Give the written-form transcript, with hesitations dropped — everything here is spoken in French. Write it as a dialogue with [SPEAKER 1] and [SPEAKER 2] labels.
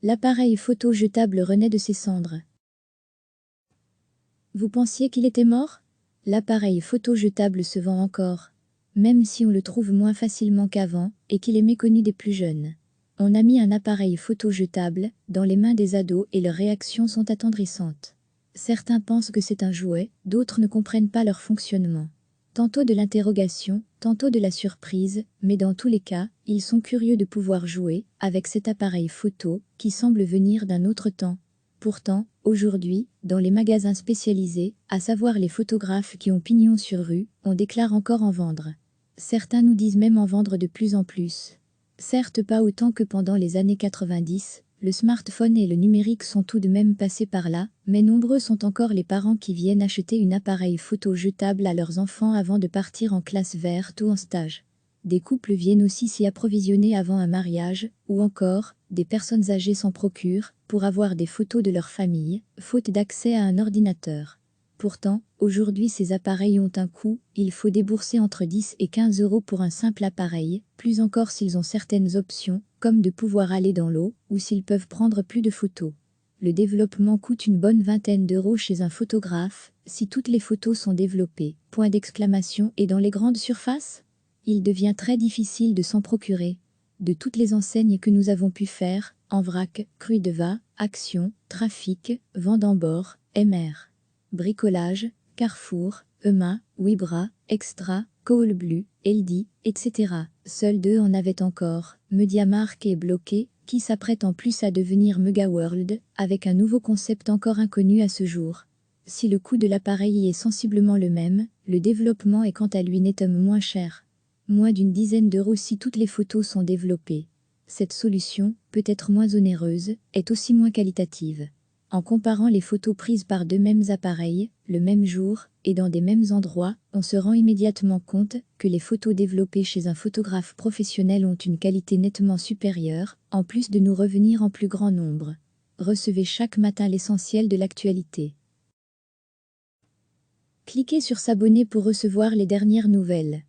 [SPEAKER 1] L'appareil photo jetable renaît de ses cendres. Vous pensiez qu'il était mort? L'appareil photo jetable se vend encore, même si on le trouve moins facilement qu'avant et qu'il est méconnu des plus jeunes. On a mis un appareil photo jetable dans les mains des ados et leurs réactions sont attendrissantes. Certains pensent que c'est un jouet, d'autres ne comprennent pas leur fonctionnement. Tantôt de l'interrogation, tantôt de la surprise, mais dans tous les cas, ils sont curieux de pouvoir jouer avec cet appareil photo qui semble venir d'un autre temps. Pourtant, aujourd'hui, dans les magasins spécialisés, à savoir les photographes qui ont pignon sur rue, on déclare encore en vendre. Certains nous disent même en vendre de plus en plus. Certes pas autant que pendant les années 90, le smartphone et le numérique sont tout de même passés par là, mais nombreux sont encore les parents qui viennent acheter un appareil photo jetable à leurs enfants avant de partir en classe verte ou en stage. Des couples viennent aussi s'y approvisionner avant un mariage, ou encore, des personnes âgées s'en procurent pour avoir des photos de leur famille, faute d'accès à un ordinateur. Pourtant, aujourd'hui ces appareils ont un coût, il faut débourser entre 10 et 15 € pour un simple appareil, plus encore s'ils ont certaines options, comme de pouvoir aller dans l'eau, ou s'ils peuvent prendre plus de photos. Le développement coûte une bonne vingtaine d'euros chez un photographe, si toutes les photos sont développées, point d'exclamation, et dans les grandes surfaces? Il devient très difficile de s'en procurer. De toutes les enseignes que nous avons pu faire, en vrac, Crudeva, Action, Trafic, Vendembord, MR. Bricolage, Carrefour, Ema, Wibra, Extra, Coolblue, Eldi, etc. Seuls deux en avaient encore, MediaMarkt et Bloqué, qui s'apprête en plus à devenir Megaworld, avec un nouveau concept encore inconnu à ce jour. Si le coût de l'appareil y est sensiblement le même, le développement est quant à lui nettement moins cher. Moins d'une dizaine d'euros si toutes les photos sont développées. Cette solution, peut-être moins onéreuse, est aussi moins qualitative. En comparant les photos prises par deux mêmes appareils, le même jour, et dans des mêmes endroits, on se rend immédiatement compte que les photos développées chez un photographe professionnel ont une qualité nettement supérieure, en plus de nous revenir en plus grand nombre. Recevez chaque matin l'essentiel de l'actualité. Cliquez sur s'abonner pour recevoir les dernières nouvelles.